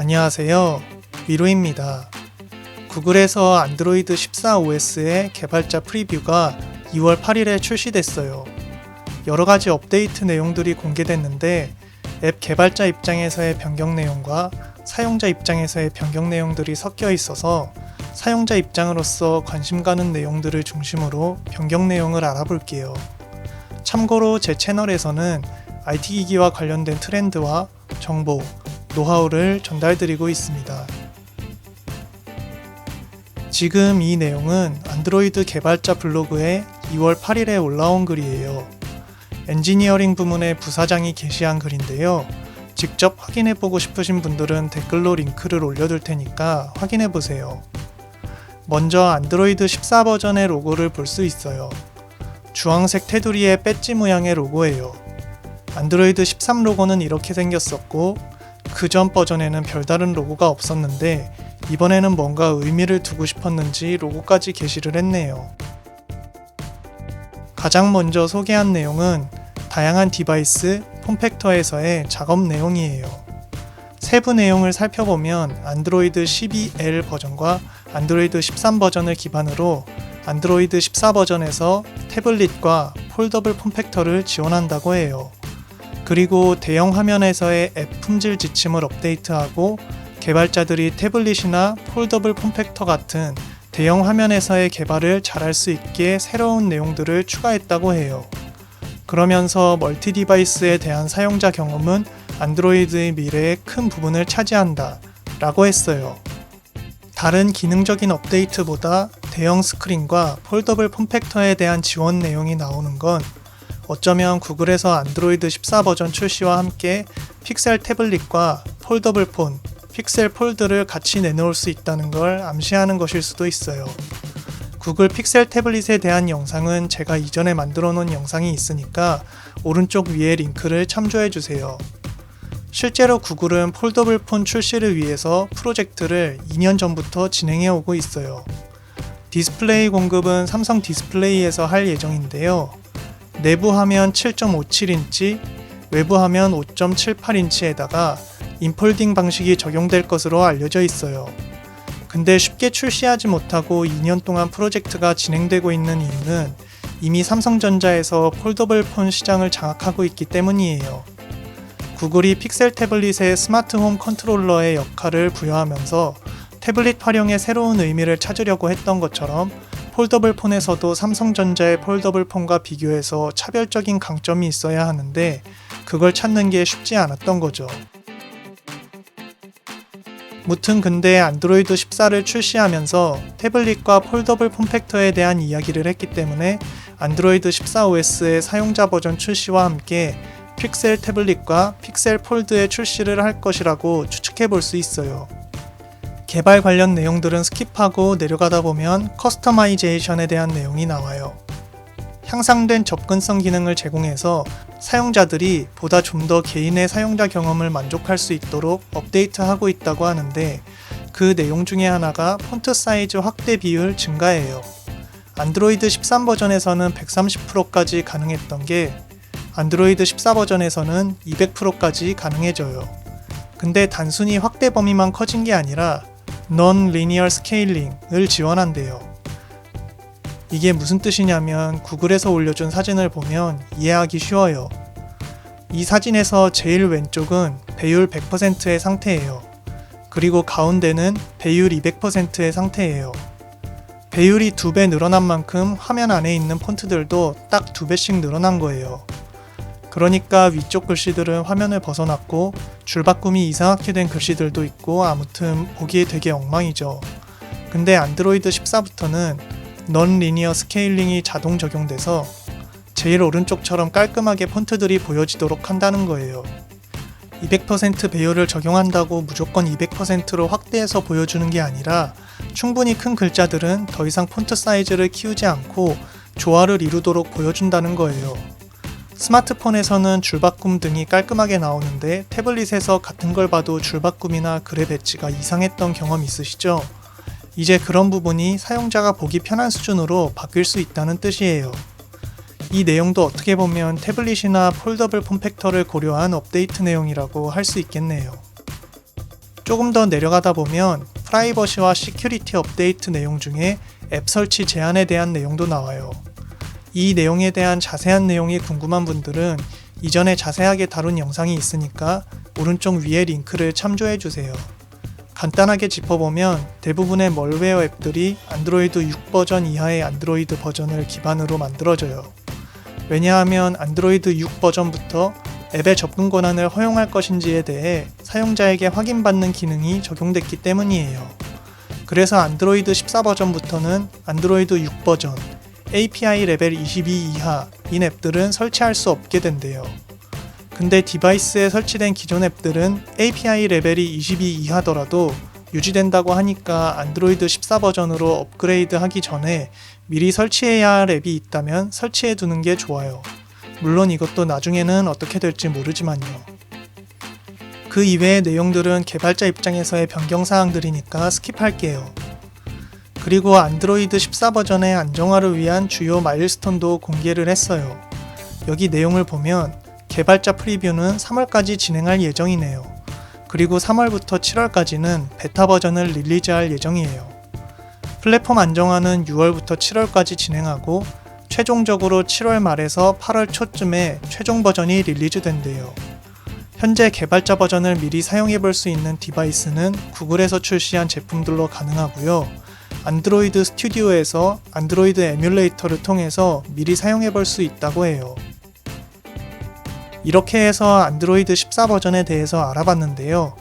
안녕하세요. 미로입니다. 구글에서 안드로이드 14 OS의 개발자 프리뷰가 2월 8일에 출시됐어요. 여러가지 업데이트 내용들이 공개됐는데 앱 개발자 입장에서의 변경 내용과 사용자 입장에서의 변경 내용들이 섞여 있어서 사용자 입장으로서 관심 가는 내용들을 중심으로 변경 내용을 알아볼게요. 참고로 제 채널에서는 IT 기기와 관련된 트렌드와 정보, 노하우를 전달드리고 있습니다. 지금 이 내용은 안드로이드 개발자 블로그에 2월 8일에 올라온 글이에요. 엔지니어링 부문의 부사장이 게시한 글인데요. 직접 확인해보고 싶으신 분들은 댓글로 링크를 올려둘 테니까 확인해보세요. 먼저 안드로이드 14 버전의 로고를 볼 수 있어요. 주황색 테두리의 배지 모양의 로고예요. 안드로이드 13 로고는 이렇게 생겼었고 그 전 버전에는 별다른 로고가 없었는데 이번에는 뭔가 의미를 두고 싶었는지 로고까지 게시를 했네요. 가장 먼저 소개한 내용은 다양한 디바이스, 폼팩터에서의 작업 내용이에요. 세부 내용을 살펴보면 안드로이드 12L 버전과 안드로이드 13 버전을 기반으로 안드로이드 14 버전에서 태블릿과 폴더블 폼팩터를 지원한다고 해요. 그리고 대형 화면에서의 앱 품질 지침을 업데이트하고 개발자들이 태블릿이나 폴더블 폼팩터 같은 대형 화면에서의 개발을 잘할 수 있게 새로운 내용들을 추가했다고 해요. 그러면서 멀티 디바이스에 대한 사용자 경험은 안드로이드의 미래의 큰 부분을 차지한다 라고 했어요. 다른 기능적인 업데이트보다 대형 스크린과 폴더블 폼팩터에 대한 지원 내용이 나오는 건 어쩌면 구글에서 안드로이드 14 버전 출시와 함께 픽셀 태블릿과 폴더블 폰, 픽셀 폴드를 같이 내놓을 수 있다는 걸 암시하는 것일 수도 있어요. 구글 픽셀 태블릿에 대한 영상은 제가 이전에 만들어 놓은 영상이 있으니까 오른쪽 위에 링크를 참조해주세요. 실제로 구글은 폴더블 폰 출시를 위해서 프로젝트를 2년 전부터 진행해 오고 있어요. 디스플레이 공급은 삼성 디스플레이에서 할 예정인데요. 내부 화면 7.57인치, 외부 화면 5.78인치에다가 인폴딩 방식이 적용될 것으로 알려져 있어요. 근데 쉽게 출시하지 못하고 2년 동안 프로젝트가 진행되고 있는 이유는 이미 삼성전자에서 폴더블 폰 시장을 장악하고 있기 때문이에요. 구글이 픽셀 태블릿의 스마트 홈 컨트롤러의 역할을 부여하면서 태블릿 활용에 새로운 의미를 찾으려고 했던 것처럼 폴더블 폰에서도 삼성전자의 폴더블 폰과 비교해서 차별적인 강점이 있어야 하는데 그걸 찾는 게 쉽지 않았던 거죠. 무튼 근데 안드로이드 14를 출시하면서 태블릿과 폴더블 폼팩터에 대한 이야기를 했기 때문에 안드로이드 14 OS의 사용자 버전 출시와 함께 픽셀 태블릿과 픽셀 폴드의 출시를 할 것이라고 추측해 볼 수 있어요. 개발 관련 내용들은 스킵하고 내려가다 보면 커스터마이제이션에 대한 내용이 나와요. 향상된 접근성 기능을 제공해서 사용자들이 보다 좀 더 개인의 사용자 경험을 만족할 수 있도록 업데이트하고 있다고 하는데 그 내용 중에 하나가 폰트 사이즈 확대 비율 증가예요. 안드로이드 13 버전에서는 130%까지 가능했던 게 안드로이드 14 버전에서는 200%까지 가능해져요. 근데 단순히 확대 범위만 커진 게 아니라 Non-Linear Scaling을 지원한대요. 이게 무슨 뜻이냐면 구글에서 올려준 사진을 보면 이해하기 쉬워요. 이 사진에서 제일 왼쪽은 배율 100%의 상태예요. 그리고 가운데는 배율 200%의 상태예요. 배율이 2배 늘어난 만큼 화면 안에 있는 폰트들도 딱 2배씩 늘어난 거예요. 그러니까 위쪽 글씨들은 화면을 벗어났고 줄바꿈이 이상하게 된 글씨들도 있고 아무튼 보기에 되게 엉망이죠. 근데 안드로이드 14부터는 Non-Linear Scaling이 자동 적용돼서 제일 오른쪽처럼 깔끔하게 폰트들이 보여지도록 한다는 거예요. 200% 배열을 적용한다고 무조건 200%로 확대해서 보여주는 게 아니라 충분히 큰 글자들은 더 이상 폰트 사이즈를 키우지 않고 조화를 이루도록 보여준다는 거예요. 스마트폰에서는 줄바꿈 등이 깔끔하게 나오는데 태블릿에서 같은 걸 봐도 줄바꿈이나 글의 배치가 이상했던 경험 있으시죠? 이제 그런 부분이 사용자가 보기 편한 수준으로 바뀔 수 있다는 뜻이에요. 이 내용도 어떻게 보면 태블릿이나 폴더블 폼팩터를 고려한 업데이트 내용이라고 할 수 있겠네요. 조금 더 내려가다 보면 프라이버시와 시큐리티 업데이트 내용 중에 앱 설치 제한에 대한 내용도 나와요. 이 내용에 대한 자세한 내용이 궁금한 분들은 이전에 자세하게 다룬 영상이 있으니까 오른쪽 위에 링크를 참조해주세요. 간단하게 짚어보면 대부분의 멀웨어 앱들이 안드로이드 6 버전 이하의 안드로이드 버전을 기반으로 만들어져요. 왜냐하면 안드로이드 6 버전부터 앱의 접근 권한을 허용할 것인지에 대해 사용자에게 확인받는 기능이 적용됐기 때문이에요. 그래서 안드로이드 14 버전부터는 안드로이드 6 버전, API 레벨 22 이하인 앱들은 설치할 수 없게 된대요. 근데 디바이스에 설치된 기존 앱들은 API 레벨이 22 이하더라도 유지된다고 하니까 안드로이드 14 버전으로 업그레이드 하기 전에 미리 설치해야 할 앱이 있다면 설치해 두는 게 좋아요. 물론 이것도 나중에는 어떻게 될지 모르지만요. 그 이외의 내용들은 개발자 입장에서의 변경사항들이니까 스킵할게요. 그리고 안드로이드 14 버전의 안정화를 위한 주요 마일스톤도 공개를 했어요. 여기 내용을 보면 개발자 프리뷰는 3월까지 진행할 예정이네요. 그리고 3월부터 7월까지는 베타 버전을 릴리즈할 예정이에요. 플랫폼 안정화는 6월부터 7월까지 진행하고 최종적으로 7월 말에서 8월 초쯤에 최종 버전이 릴리즈된대요. 현재 개발자 버전을 미리 사용해볼 수 있는 디바이스는 구글에서 출시한 제품들로 가능하고요. 안드로이드 스튜디오에서 안드로이드 에뮬레이터를 통해서 미리 사용해볼 수 있다고 해요. 이렇게 해서 안드로이드 14 버전에 대해서 알아봤는데요.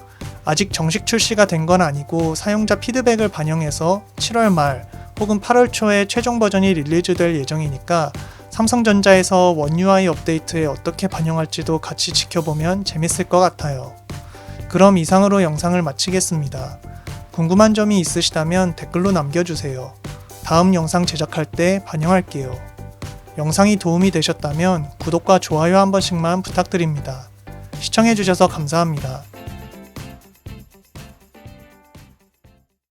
아직 정식 출시가 된 건 아니고 사용자 피드백을 반영해서 7월 말 혹은 8월 초에 최종 버전이 릴리즈될 예정이니까 삼성전자에서 원 UI 업데이트에 어떻게 반영할지도 같이 지켜보면 재밌을 것 같아요. 그럼 이상으로 영상을 마치겠습니다. 궁금한 점이 있으시다면 댓글로 남겨주세요. 다음 영상 제작할 때 반영할게요. 영상이 도움이 되셨다면 구독과 좋아요 한 번씩만 부탁드립니다. 시청해주셔서 감사합니다.